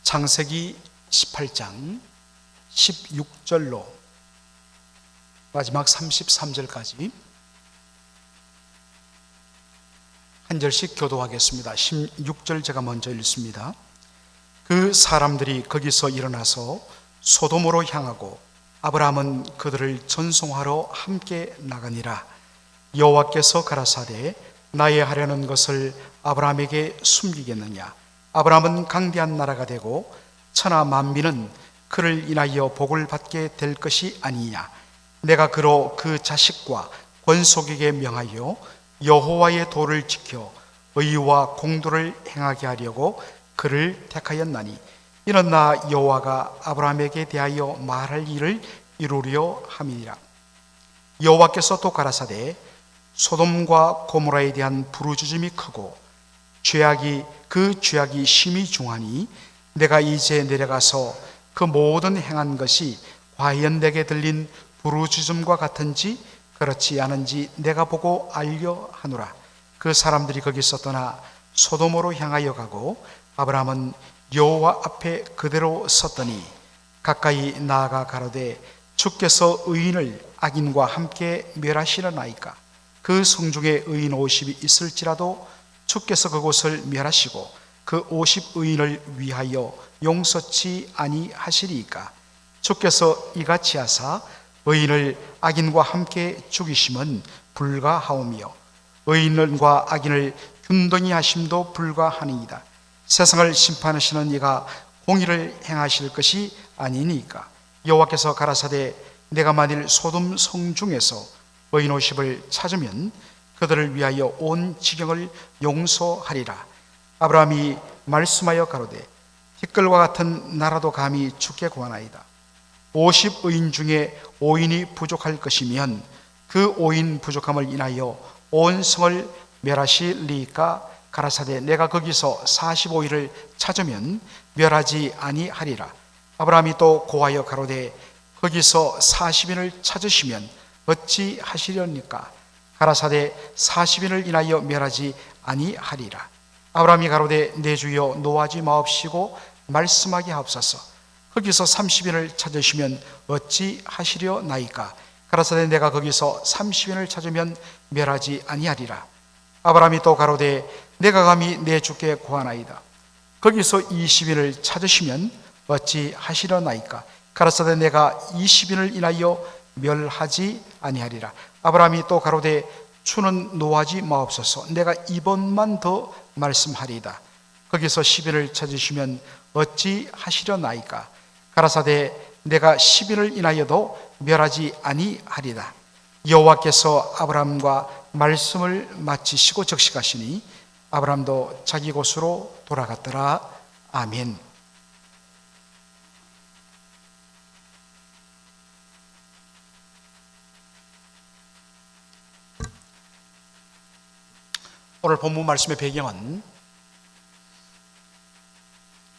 창세기 18장 16절로 마지막 33절까지 한 절씩 교도하겠습니다. 16절 제가 먼저 읽습니다. 그 사람들이 거기서 일어나서 소돔으로 향하고 아브라함은 그들을 전송하러 함께 나가니라. 여호와께서 가라사대 나의 하려는 것을 아브라함에게 숨기겠느냐. 아브라함은 강대한 나라가 되고 천하 만민은 그를 인하여 복을 받게 될 것이 아니냐. 내가 그로 그 자식과 권속에게 명하여 여호와의 도를 지켜 의와 공도를 행하게 하려고 그를 택하였나니 이는 나 여호와가 아브라함에게 대하여 말할 일을 이루려 함이니라. 여호와께서 또 가라사대 소돔과 고모라에 대한 부르짖음이 크고 그 죄악이 심히 중하니 내가 이제 내려가서 그 모든 행한 것이 과연 내게 들린 부르짖음과 같은지 그렇지 않은지 내가 보고 알려 하노라. 그 사람들이 거기서 떠나 소돔으로 향하여 가고 아브라함은 여호와 앞에 그대로 섰더니 가까이 나아가 가로되 주께서 의인을 악인과 함께 멸하시려나이까. 그 성중에 의인 50이 있을지라도 주께서 그곳을 멸하시고 그 50의인을 위하여 용서치 아니하시리이까. 주께서 이같이 하사 의인을 악인과 함께 죽이심은 불가하오며 의인과 악인을 균등히 하심도 불가하니이다. 세상을 심판하시는 이가 공의를 행하실 것이 아니니까. 여호와께서 가라사대 내가 만일 소돔 성중에서 의인 50을 찾으면 그들을 위하여 온 지경을 용서하리라. 아브라함이 말씀하여 가로되 티끌과 같은 나라도 감히 주께 구하나이다. 50의인 중에 5인이 부족할 것이면 그 5인 부족함을 인하여 온 성을 멸하시리까. 가라사대 내가 거기서 45일을 찾으면 멸하지 아니하리라. 아브라함이 또 고하여 가로되 거기서 40인을 찾으시면 어찌 하시렵니까. 가라사대 40인을 인하여 멸하지 아니하리라. 아브라함이 가로되 내 주여 노하지 마옵시고 말씀하게 하옵소서. 거기서 30인을 찾으시면 어찌 하시려나이까. 가라사대 내가 거기서 30인을 찾으면 멸하지 아니하리라. 아브라함이 또 가로되 내가 감히 내 주께 구하나이다. 거기서 20인을 찾으시면 어찌 하시려나이까. 가라사대 내가 20인을 인하여 멸하지 아니하리라. 아브라함이 또 가로되 주는 노하지 마옵소서. 내가 이번만 더 말씀하리이다. 거기서 10인을 찾으시면 어찌 하시려나이까. 가라사대 내가 10인을 인하여도 멸하지 아니하리다. 여호와께서 아브라함과 말씀을 마치시고 적시가시니 아브라함도 자기 곳으로 돌아갔더라. 아멘. 오늘 본문 말씀의 배경은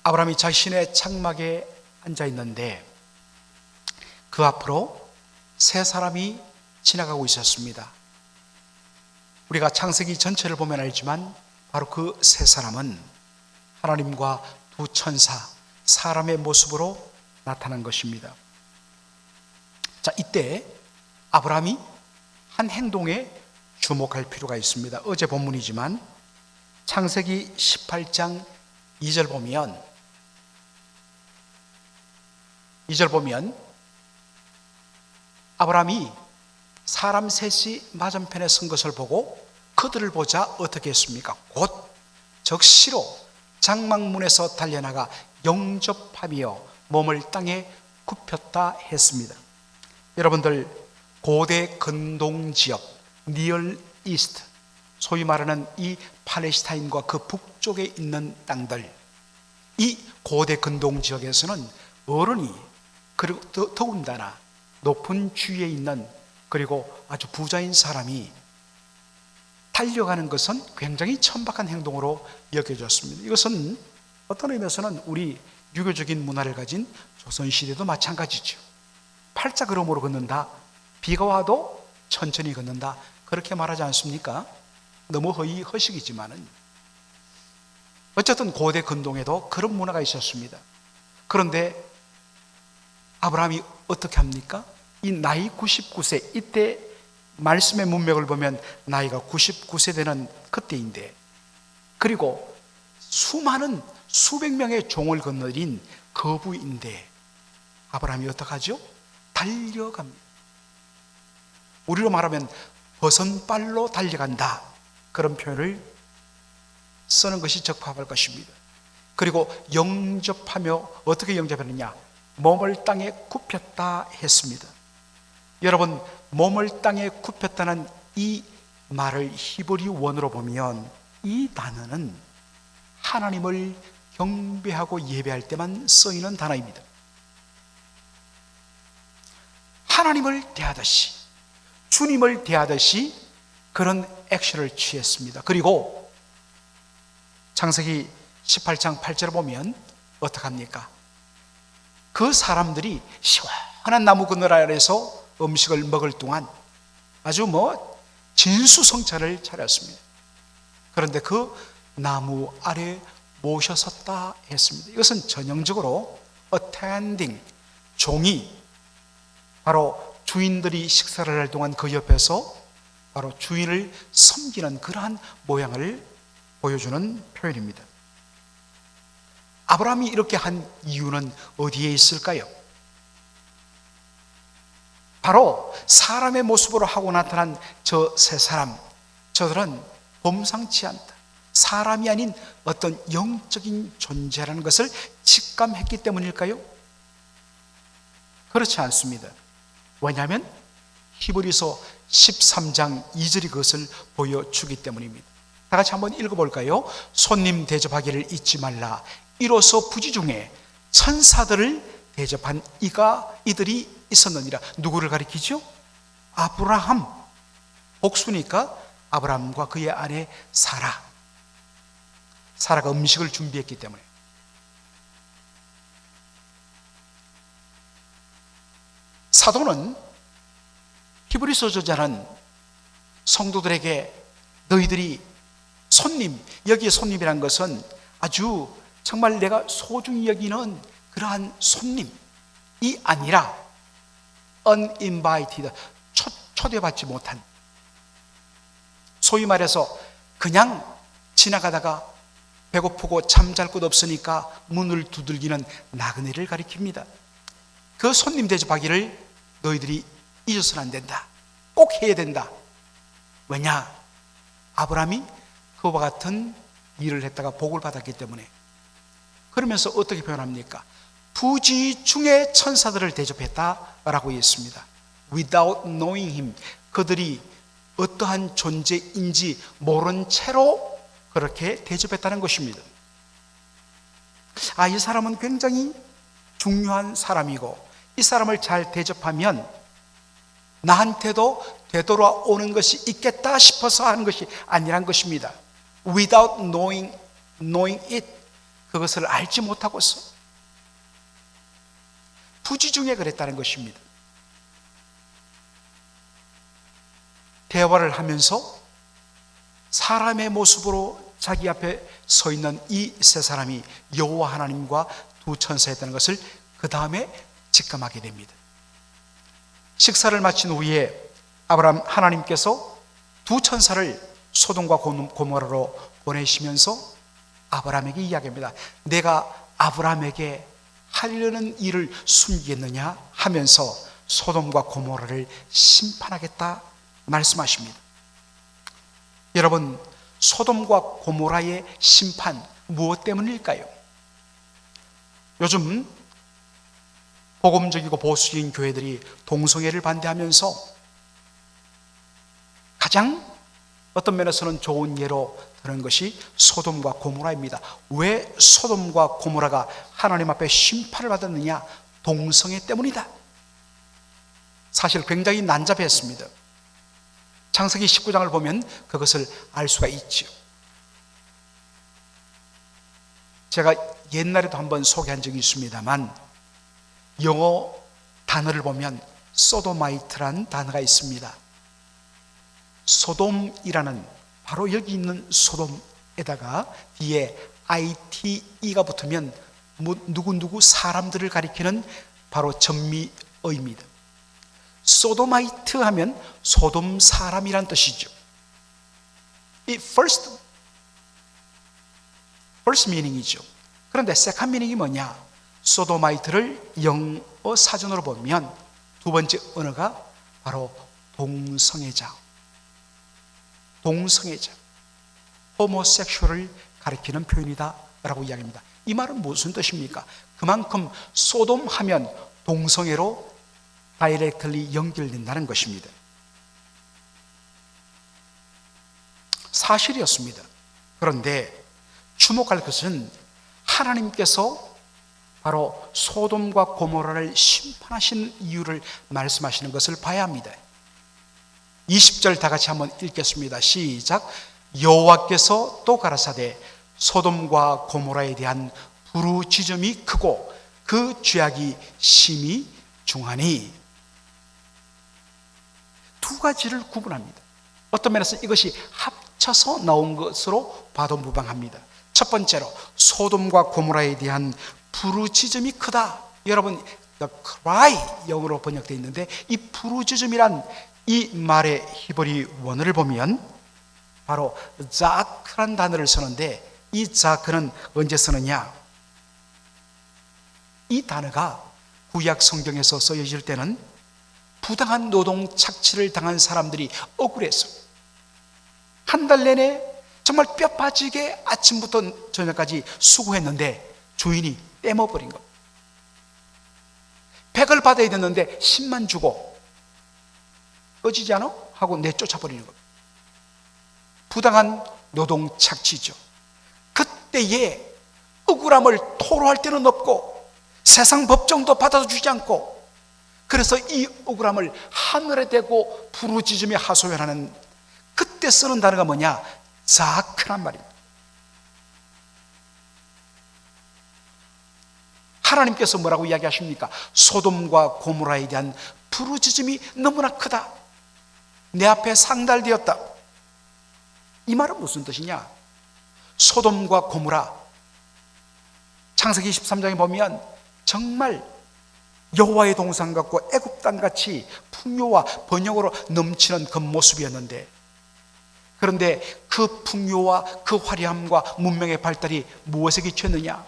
아브라함이 자신의 장막에 앉아 있는데 그 앞으로 세 사람이 지나가고 있었습니다. 우리가 창세기 전체를 보면 알지만 바로 그 세 사람은 하나님과 두 천사, 사람의 모습으로 나타난 것입니다. 자, 이때 아브라함이 한 행동에 주목할 필요가 있습니다. 어제 본문이지만 창세기 18장 2절 보면 아브라함이 사람 셋이 맞은편에 선 것을 보고 그들을 보자 어떻게 했습니까? 곧 적시로 장막문에서 달려나가 영접하며 몸을 땅에 굽혔다 했습니다. 여러분들, 고대 근동지역 니얼 이스트, 소위 말하는 이 팔레스타인과 그 북쪽에 있는 땅들, 이 고대 근동지역에서는 어른이 그리고 더군다나 높은 주위에 있는 그리고 아주 부자인 사람이 달려가는 것은 굉장히 천박한 행동으로 여겨졌습니다. 이것은 어떤 의미에서는 우리 유교적인 문화를 가진 조선시대도 마찬가지죠. 팔자 걸음으로 걷는다, 비가 와도 천천히 걷는다, 그렇게 말하지 않습니까? 너무 허식이지만은 어쨌든 고대 근동에도 그런 문화가 있었습니다. 그런데 아브라함이 어떻게 합니까? 이 나이 99세, 이때 말씀의 문맥을 보면 나이가 99세 되는 그때인데, 그리고 수많은 수백 명의 종을 거느린 거부인데 아브라함이 어떡하죠? 달려갑니다. 우리로 말하면 버선발로 달려간다, 그런 표현을 쓰는 것이 적합할 것입니다. 그리고 영접하며 어떻게 영접했느냐? 몸을 땅에 굽혔다 했습니다. 여러분, 몸을 땅에 굽혔다는 이 말을 히브리 원어로 보면 이 단어는 하나님을 경배하고 예배할 때만 쓰이는 단어입니다. 하나님을 대하듯이, 주님을 대하듯이 그런 액션을 취했습니다. 그리고 창세기 18장 8절을 보면 어떡합니까? 그 사람들이 시원한 나무 그늘 아래에서 음식을 먹을 동안 아주 진수성찬을 차렸습니다. 그런데 그 나무 아래 모셔섰다 했습니다. 이것은 전형적으로 attending, 종이 바로 주인들이 식사를 할 동안 그 옆에서 바로 주인을 섬기는 그러한 모양을 보여주는 표현입니다. 아브라함이 이렇게 한 이유는 어디에 있을까요? 바로 사람의 모습으로 하고 나타난 저 세 사람, 저들은 범상치 않다, 사람이 아닌 어떤 영적인 존재라는 것을 직감했기 때문일까요? 그렇지 않습니다. 왜냐하면 히브리서 13장 2절이 그것을 보여주기 때문입니다. 다 같이 한번 읽어볼까요? 손님 대접하기를 잊지 말라. 이로써 부지 중에 천사들을 대접한 이들이 있었느니라. 누구를 가리키죠? 아브라함. 복수니까 아브라함과 그의 아내 사라가 음식을 준비했기 때문에. 사도는, 히브리서 저자는 성도들에게 너희들이 손님, 여기에 손님이란 것은 아주 정말 내가 소중히 여기는 그러한 손님이 아니라 uninvited, 초대받지 못한, 소위 말해서 그냥 지나가다가 배고프고 잠잘 곳 없으니까 문을 두들기는 나그네를 가리킵니다. 그 손님 대접하기를 너희들이 잊어서는 안 된다, 꼭 해야 된다. 왜냐? 아브라함이 그와 같은 일을 했다가 복을 받았기 때문에. 그러면서 어떻게 표현합니까? 부지 중에 천사들을 대접했다라고 했습니다. Without knowing him, 그들이 어떠한 존재인지 모른 채로 그렇게 대접했다는 것입니다. 이 사람은 굉장히 중요한 사람이고 이 사람을 잘 대접하면 나한테도 되돌아오는 것이 있겠다 싶어서 하는 것이 아니란 것입니다. Without knowing it, 그것을 알지 못하고서 부지 중에 그랬다는 것입니다. 대화를 하면서 사람의 모습으로 자기 앞에 서 있는 이 세 사람이 여호와 하나님과 두 천사였다는 것을 그 다음에 직감하게 됩니다. 식사를 마친 후에 아브라함 하나님께서 두 천사를 소돔과 고모라로 보내시면서 아브라함에게 이야기합니다. 내가 아브라함에게 하려는 일을 숨기겠느냐 하면서 소돔과 고모라를 심판하겠다 말씀하십니다. 여러분, 소돔과 고모라의 심판, 무엇 때문일까요? 요즘 복음적이고 보수적인 교회들이 동성애를 반대하면서 가장 어떤 면에서는 좋은 예로 드는 것이 소돔과 고모라입니다. 왜 소돔과 고모라가 하나님 앞에 심판을 받았느냐? 동성애 때문이다. 사실 굉장히 난잡했습니다. 창세기 19장을 보면 그것을 알 수가 있죠. 제가 옛날에도 한번 소개한 적이 있습니다만 영어 단어를 보면 소도마이트라는 단어가 있습니다. 소돔이라는, 바로 여기 있는 소돔에다가 뒤에 ITE가 붙으면 누구누구 사람들을 가리키는 바로 전미어입니다. 소도마이트 하면 소돔 사람이란 뜻이죠. 이 first meaning이죠. 그런데 second meaning이 뭐냐? 소도마이트를 영어 사전으로 보면 두 번째 언어가 바로 동성애자, 호모섹슈얼을 가리키는 표현이다 라고 이야기합니다. 이 말은 무슨 뜻입니까? 그만큼 소돔 하면 동성애로 다이렉트리 연결된다는 것입니다. 사실이었습니다. 그런데 주목할 것은 하나님께서 바로 소돔과 고모라를 심판하신 이유를 말씀하시는 것을 봐야 합니다. 20절 다 같이 한번 읽겠습니다. 시작. 여호와께서 또 가라사대 소돔과 고모라에 대한 부르짖음이 크고 그 죄악이 심히 중하니. 두 가지를 구분합니다. 어떤 면에서 이것이 합쳐서 나온 것으로 봐도 무방합니다. 첫 번째로 소돔과 고모라에 대한 부르짖음이 크다. 여러분, the cry 영어로 번역되어 있는데 이 부르짖음이란 이 말의 히브리 원어를 보면 바로 자크란 단어를 쓰는데 이 자크는 언제 쓰느냐? 이 단어가 구약 성경에서 쓰여질 때는 부당한 노동 착취를 당한 사람들이 억울해서 한 달 내내 정말 뼈 빠지게 아침부터 저녁까지 수고했는데 주인이 떼먹어버린 겁니다. 100을 받아야 됐는데 10만 주고 꺼지지 않아? 하고 내쫓아버리는 겁니다. 부당한 노동 착취죠. 그때에 억울함을 토로할 데는 없고 세상 법정도 받아주지 않고 그래서 이 억울함을 하늘에 대고 부르짖으며 하소연하는 그때 쓰는 단어가 뭐냐? 자크란 말입니다. 하나님께서 뭐라고 이야기하십니까? 소돔과 고모라에 대한 부르짖음이 너무나 크다. 내 앞에 상달되었다. 이 말은 무슨 뜻이냐? 소돔과 고모라 창세기 13장에 보면 정말 여호와의 동산 같고 애굽 땅 같이 풍요와 번영으로 넘치는 그 모습이었는데 그런데 그 풍요와 그 화려함과 문명의 발달이 무엇에 기초했느냐?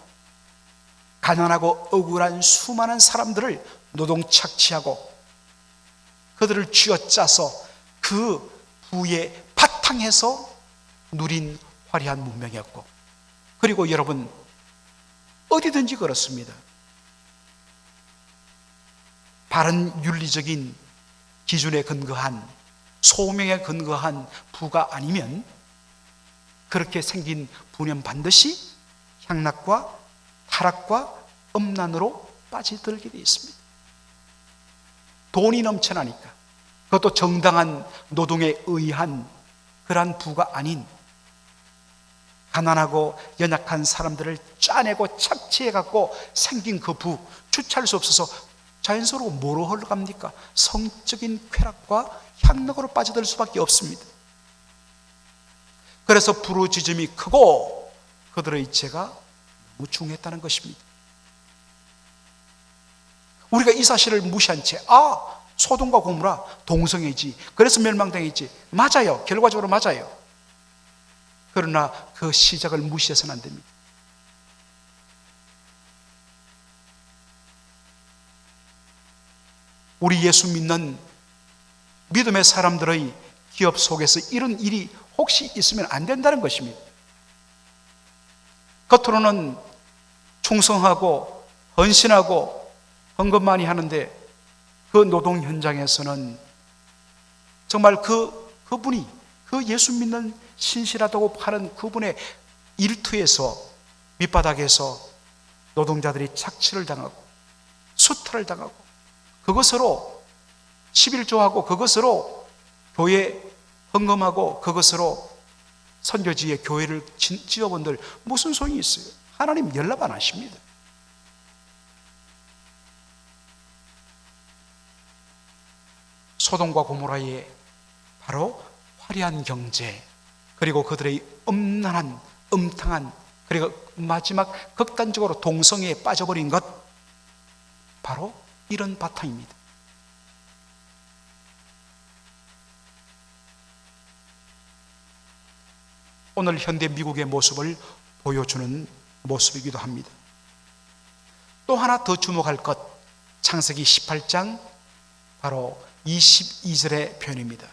가난하고 억울한 수많은 사람들을 노동 착취하고 그들을 쥐어짜서 그 부의 바탕에서 누린 화려한 문명이었고 그리고 여러분 어디든지 그렇습니다. 바른 윤리적인 기준에 근거한 소명에 근거한 부가 아니면 그렇게 생긴 부는 반드시 향락과 타락과 음란으로 빠져들게 되어 있습니다. 돈이 넘쳐나니까 그것도 정당한 노동에 의한 그러한 부가 아닌 가난하고 연약한 사람들을 짜내고 착취해갖고 생긴 그 부 주체할 수 없어서 자연스러워 뭐로 흘러갑니까? 성적인 쾌락과 향락으로 빠져들 수밖에 없습니다. 그래서 부르짖음이 크고 그들의 죄가 너무 중했다는 것입니다. 우리가 이 사실을 무시한 채 소돔과 고모라 동성애지 그래서 멸망당했지 맞아요. 결과적으로 맞아요. 그러나 그 시작을 무시해서는 안 됩니다. 우리 예수 믿는 믿음의 사람들의 기업 속에서 이런 일이 혹시 있으면 안 된다는 것입니다. 겉으로는 충성하고 헌신하고 헌금 많이 하는데 그 노동 현장에서는 정말 그분이 그 예수 믿는 신실하다고 하는 그분의 일투에서 밑바닥에서 노동자들이 착취를 당하고 수탈을 당하고 그것으로 11조하고 그것으로 교회 헌금하고 그것으로 선교지에 교회를 지어본들 무슨 소용이 있어요? 하나님 연락 안 하십니다. 소돔과 고모라의 바로 화려한 경제 그리고 그들의 음란한 음탕한 그리고 마지막 극단적으로 동성애에 빠져버린 것, 바로 이런 바탕입니다. 오늘 현대 미국의 모습을 보여주는 모습이기도 합니다. 또 하나 더 주목할 것, 창세기 18장 바로 22절의 표현입니다.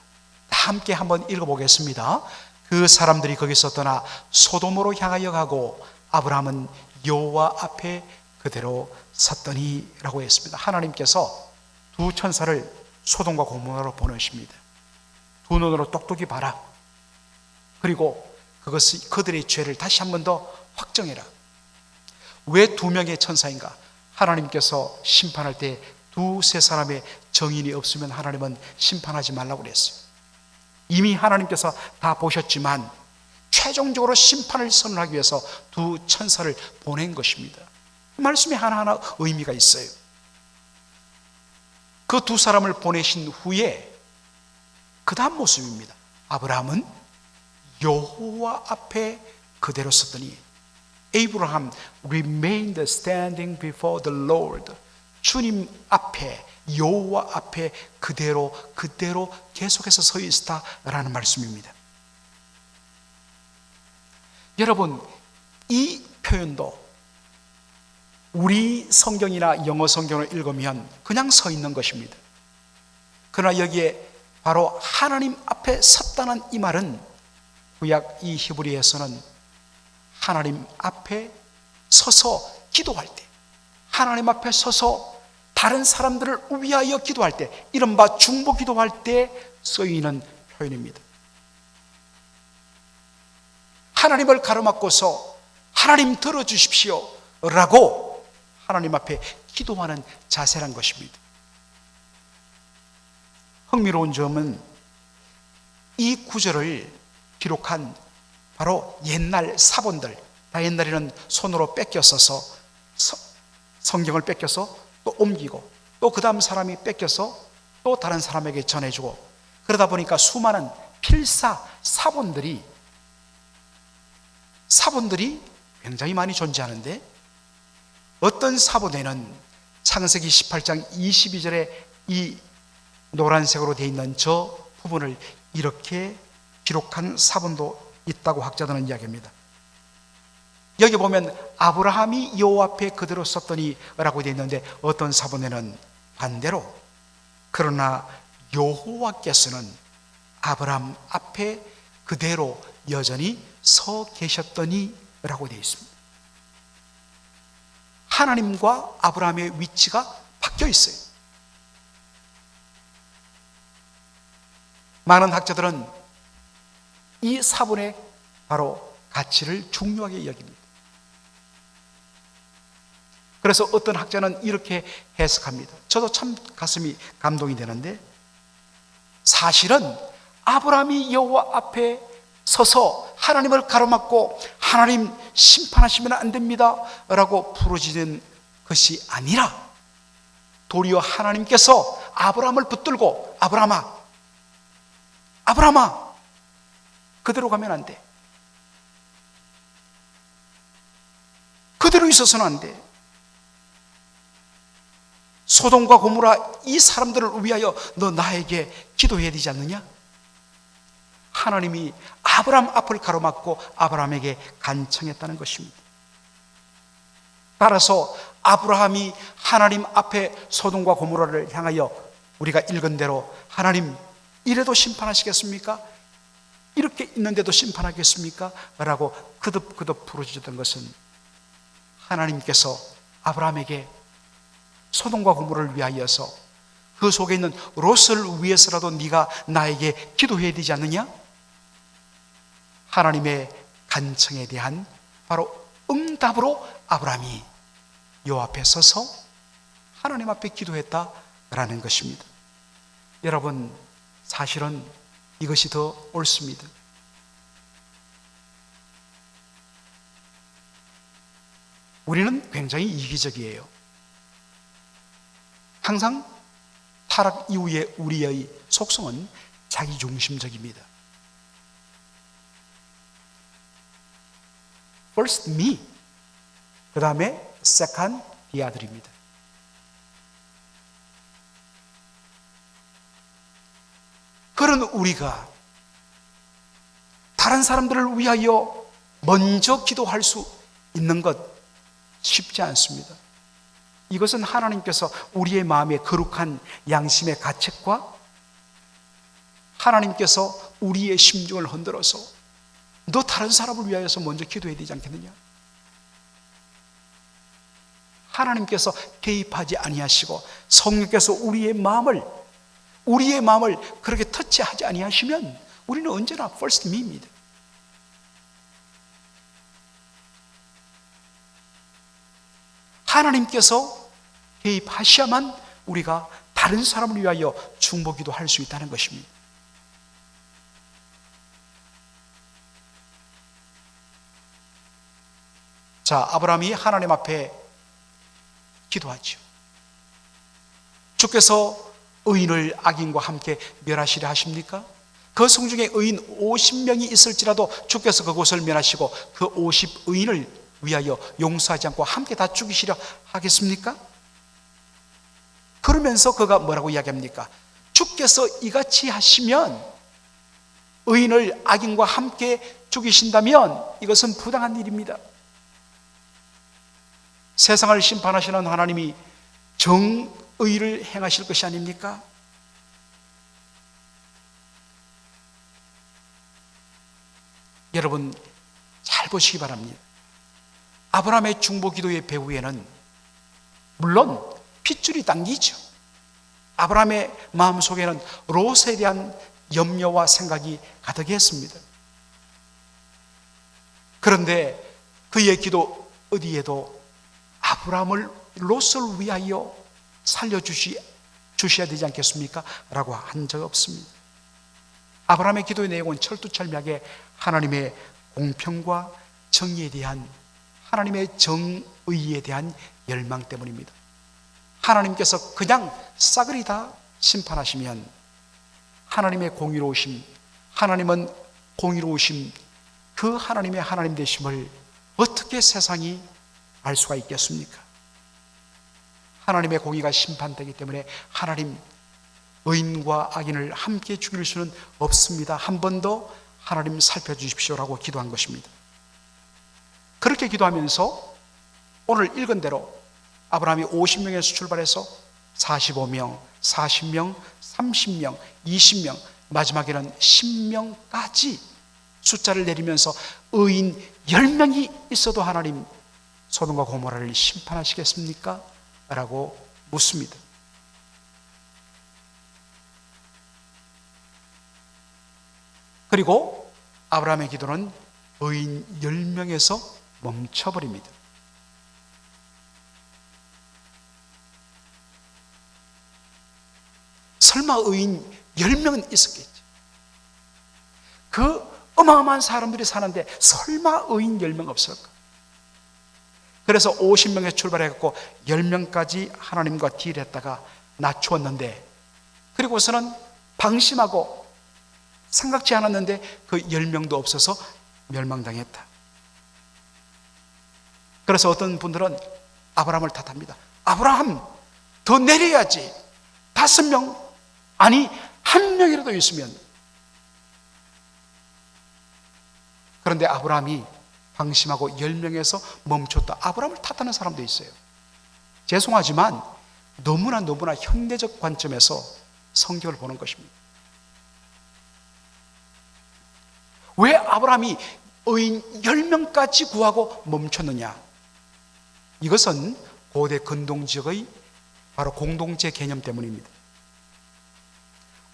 다 함께 한번 읽어보겠습니다. 그 사람들이 거기서 떠나 소돔으로 향하여 가고 아브라함은 여호와 앞에 그대로 섰더니 라고 했습니다. 하나님께서 두 천사를 소돔과 고모라로 보내십니다. 두 눈으로 똑똑히 봐라. 그리고 그것이 그들의 죄를 다시 한 번 더 확정해라. 왜 두 명의 천사인가? 하나님께서 심판할 때 두세 사람의 정인이 없으면 하나님은 심판하지 말라고 그랬어요. 이미 하나님께서 다 보셨지만 최종적으로 심판을 선언하기 위해서 두 천사를 보낸 것입니다. 말씀이 하나하나 의미가 있어요. 그 두 사람을 보내신 후에 그 다음 모습입니다. 아브라함은 여호와 앞에 그대로 섰더니, Abraham remained standing before the Lord. 주님 앞에, 여호와 앞에 그대로 계속해서 서 있었다라는 말씀입니다. 여러분, 이 표현도 우리 성경이나 영어 성경을 읽으면 그냥 서 있는 것입니다. 그러나 여기에 바로 하나님 앞에 섰다는 이 말은 구약 이 히브리에서는 하나님 앞에 서서 기도할 때, 하나님 앞에 서서 다른 사람들을 위하여 기도할 때, 이른바 중보 기도할 때 쓰이는 표현입니다. 하나님을 가로막고서 하나님 들어주십시오 라고 하나님 앞에 기도하는 자세란 것입니다. 흥미로운 점은 이 구절을 기록한 바로 옛날 사본들, 다 옛날에는 손으로 뺏겨 써서 성경을 뺏겨서 또 옮기고 또 그 다음 사람이 뺏겨서 또 다른 사람에게 전해주고, 그러다 보니까 수많은 필사 사본들이 굉장히 많이 존재하는데, 어떤 사본에는 창세기 18장 22절에 이 노란색으로 되어 있는 저 부분을 이렇게 기록한 사본도 있다고 학자들은 이야기합니다. 여기 보면 아브라함이 여호와 앞에 그대로 섰더니 라고 되어 있는데, 어떤 사본에는 반대로 그러나 여호와께서는 아브라함 앞에 그대로 여전히 서 계셨더니 라고 되어 있습니다. 하나님과 아브라함의 위치가 바뀌어 있어요. 많은 학자들은 이 사본의 바로 가치를 중요하게 여깁니다. 그래서 어떤 학자는 이렇게 해석합니다. 저도 참 가슴이 감동이 되는데, 사실은 아브라함이 여호와 앞에 서서 하나님을 가로막고 하나님 심판하시면 안 됩니다 라고 부르짖는 것이 아니라, 도리어 하나님께서 아브라함을 붙들고 아브라함아 그대로 가면 안 돼, 그대로 있어서는 안 돼, 소돔과 고모라 이 사람들을 위하여 너 나에게 기도해야 되지 않느냐? 하나님이 아브라함 앞을 가로막고 아브라함에게 간청했다는 것입니다. 따라서 아브라함이 하나님 앞에 소돔과 고모라를 향하여 우리가 읽은 대로 하나님 이래도 심판하시겠습니까? 이렇게 있는데도 심판하겠습니까? 라고 그득그득 부르짖던 것은 하나님께서 아브라함에게 소돔과 고모라를 위하여서 그 속에 있는 롯을 위해서라도 네가 나에게 기도해야 되지 않느냐? 하나님의 간청에 대한 바로 응답으로 아브라함이 요 앞에 서서 하나님 앞에 기도했다라는 것입니다. 여러분, 사실은 이것이 더 옳습니다. 우리는 굉장히 이기적이에요. 항상 타락 이후에 우리의 속성은 자기중심적입니다. first me, 그 다음에 second the other입니다. 그런 우리가 다른 사람들을 위하여 먼저 기도할 수 있는 것 쉽지 않습니다. 이것은 하나님께서 우리의 마음의 거룩한 양심의 가책과 하나님께서 우리의 심중을 흔들어서 너 다른 사람을 위하여서 먼저 기도해야 되지 않겠느냐? 하나님께서 개입하지 아니하시고 성령께서 우리의 마음을 그렇게 터치하지 아니하시면 우리는 언제나 first me입니다. 하나님께서 개입하셔야만 우리가 다른 사람을 위하여 중보기도 할 수 있다는 것입니다. 자, 아브라함이 하나님 앞에 기도하죠. 주께서 의인을 악인과 함께 멸하시려 하십니까? 그 성중에 의인 50명이 있을지라도 주께서 그곳을 멸하시고 그 50의인을 위하여 용서하지 않고 함께 다 죽이시려 하겠습니까? 그러면서 그가 뭐라고 이야기합니까? 주께서 이같이 하시면, 의인을 악인과 함께 죽이신다면 이것은 부당한 일입니다. 세상을 심판하시는 하나님이 정의를 행하실 것이 아닙니까? 여러분 잘 보시기 바랍니다. 아브라함의 중보기도의 배후에는 물론 핏줄이 당기죠. 아브라함의 마음속에는 롯에 대한 염려와 생각이 가득했습니다. 그런데 그의 기도 어디에도 아브라함을 롯을 위하여 살려주셔야 되지 않겠습니까? 라고 한 적 없습니다. 아브라함의 기도의 내용은 철두철미하게 하나님의 공평과 정의에 대한, 하나님의 정의에 대한 열망 때문입니다. 하나님께서 그냥 싸그리 다 심판하시면 하나님의 공의로우심, 하나님은 공의로우심, 그 하나님의 하나님 되심을 어떻게 세상이 알 수가 있겠습니까? 하나님의 공의가 심판되기 때문에 하나님, 의인과 악인을 함께 죽일 수는 없습니다. 한 번 더 하나님 살펴주십시오라고 기도한 것입니다. 그렇게 기도하면서 오늘 읽은 대로 아브라함이 50명에서 출발해서 45명, 40명, 30명, 20명, 마지막에는 10명까지 숫자를 내리면서 의인 10명이 있어도 하나님 소돔과 고모라를 심판하시겠습니까? 라고 묻습니다. 그리고 아브라함의 기도는 의인 10명에서 멈춰버립니다. 설마 의인 10명은 있었겠지. 그 어마어마한 사람들이 사는데 설마 의인 10명 없을까? 그래서 50명에 출발해갖고 10명까지 하나님과 딜했다가 낮추었는데, 그리고서는 방심하고 생각지 않았는데 그 10명도 없어서 멸망당했다. 그래서 어떤 분들은 아브라함을 탓합니다. 아브라함 더 내려야지. 5명, 아니 1명이라도 있으면. 그런데 아브라함이 방심하고 10명에서 멈췄다. 아브라함을 탓하는 사람도 있어요. 죄송하지만 너무나 현대적 관점에서 성경을 보는 것입니다. 왜 아브라함이 의인 10명까지 구하고 멈췄느냐? 이것은 고대 근동지역의 바로 공동체 개념 때문입니다.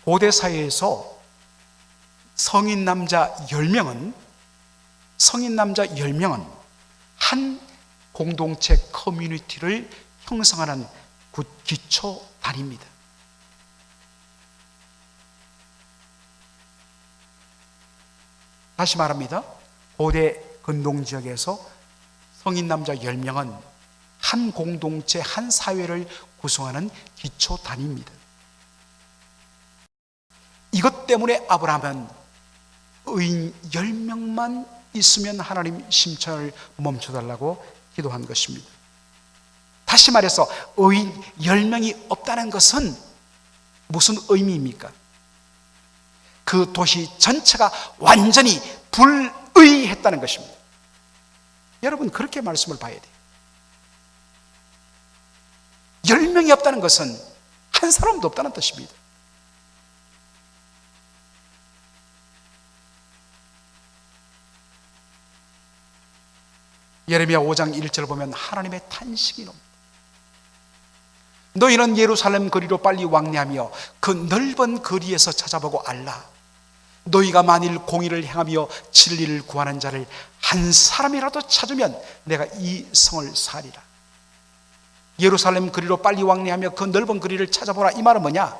고대 사회에서 성인 남자 10명은 한 공동체 커뮤니티를 형성하는 기초 단위입니다. 다시 말합니다. 고대 근동지역에서 성인 남자 10명은 한 공동체, 한 사회를 구성하는 기초 단위입니다. 이것 때문에 아브라함은 의인 10명만 있으면 하나님 심판을 멈춰달라고 기도한 것입니다. 다시 말해서 의인 10명이 없다는 것은 무슨 의미입니까? 그 도시 전체가 완전히 불의했다는 것입니다. 여러분, 그렇게 말씀을 봐야 돼요. 10명이 없다는 것은 한 사람도 없다는 뜻입니다. 예레미야 5장 1절을 보면 하나님의 탄식이 놉니다. 너희는 예루살렘 거리로 빨리 왕래하며 그 넓은 거리에서 찾아보고 알라. 너희가 만일 공의를 행하며 진리를 구하는 자를 한 사람이라도 찾으면 내가 이 성을 살리라. 예루살렘 거리로 빨리 왕래하며 그 넓은 거리를 찾아보라. 이 말은 뭐냐?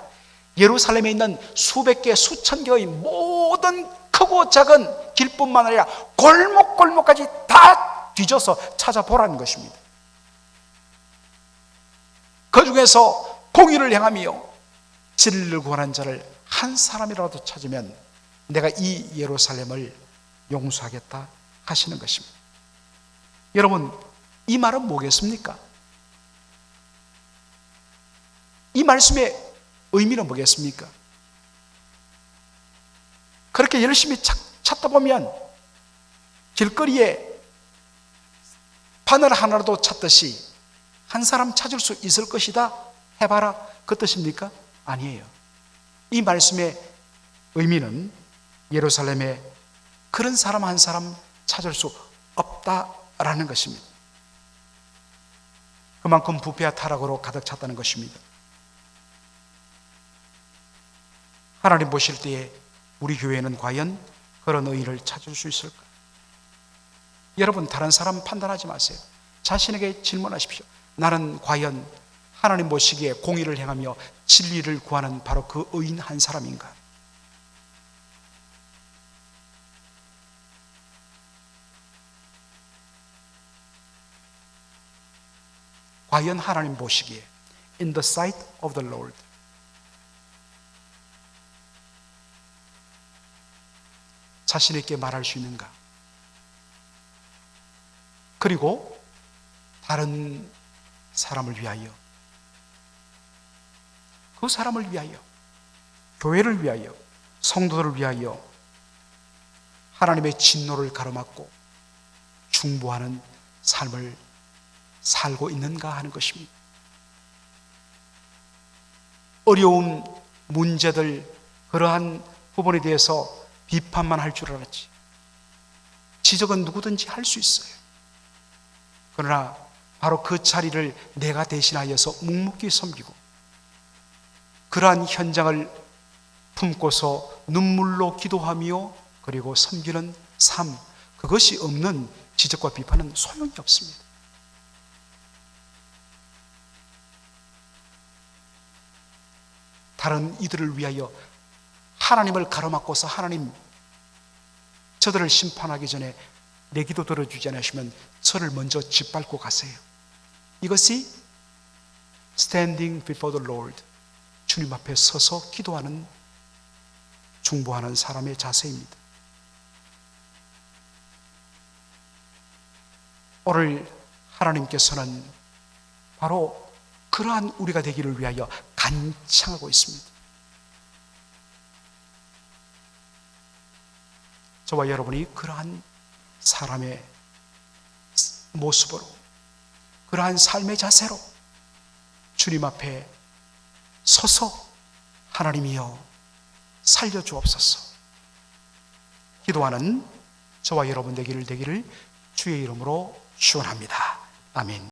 예루살렘에 있는 수백 개, 수천 개의 모든 크고 작은 길뿐만 아니라 골목골목까지 다 뒤져서 찾아보라는 것입니다. 그 중에서 공의를 행하며 진리를 구하는 자를 한 사람이라도 찾으면 내가 이 예루살렘을 용서하겠다 하시는 것입니다. 여러분, 이 말은 뭐겠습니까? 이 말씀의 의미는 뭐겠습니까? 그렇게 열심히 찾다 보면 길거리에 바늘 하나라도 찾듯이 한 사람 찾을 수 있을 것이다 해봐라, 그 뜻입니까? 아니에요. 이 말씀의 의미는 예루살렘에 그런 사람 한 사람 찾을 수 없다라는 것입니다. 그만큼 부패와 타락으로 가득 찼다는 것입니다. 하나님 보실 때에 우리 교회는 과연 그런 의의를 찾을 수 있을까? 여러분, 다른 사람 판단하지 마세요. 자신에게 질문하십시오. 나는 과연 하나님 보시기에 공의를 행하며 진리를 구하는 바로 그 의인 한 사람인가? 과연 하나님 보시기에 in the sight of the Lord 자신 있게 말할 수 있는가? 그리고 다른 사람을 위하여, 그 사람을 위하여, 교회를 위하여, 성도들을 위하여 하나님의 진노를 가로막고 중보하는 삶을 살고 있는가 하는 것입니다. 어려운 문제들, 그러한 부분에 대해서 비판만 할 줄 알았지 지적은 누구든지 할 수 있어요. 그러나 바로 그 자리를 내가 대신하여서 묵묵히 섬기고 그러한 현장을 품고서 눈물로 기도하며 그리고 섬기는 삶, 그것이 없는 지적과 비판은 소용이 없습니다. 다른 이들을 위하여 하나님을 가로막고서 하나님, 저들을 심판하기 전에 내 기도 들어주지 않으시면 저를 먼저 짓밟고 가세요. 이것이 standing before the Lord, 주님 앞에 서서 기도하는, 중보하는 사람의 자세입니다. 오늘 하나님께서는 바로 그러한 우리가 되기를 위하여 간청하고 있습니다. 저와 여러분이 그러한 사람의 모습으로, 그러한 삶의 자세로 주님 앞에 서서 하나님이여 살려주옵소서 기도하는 저와 여러분 되기를 주의 이름으로 축원합니다. 아멘.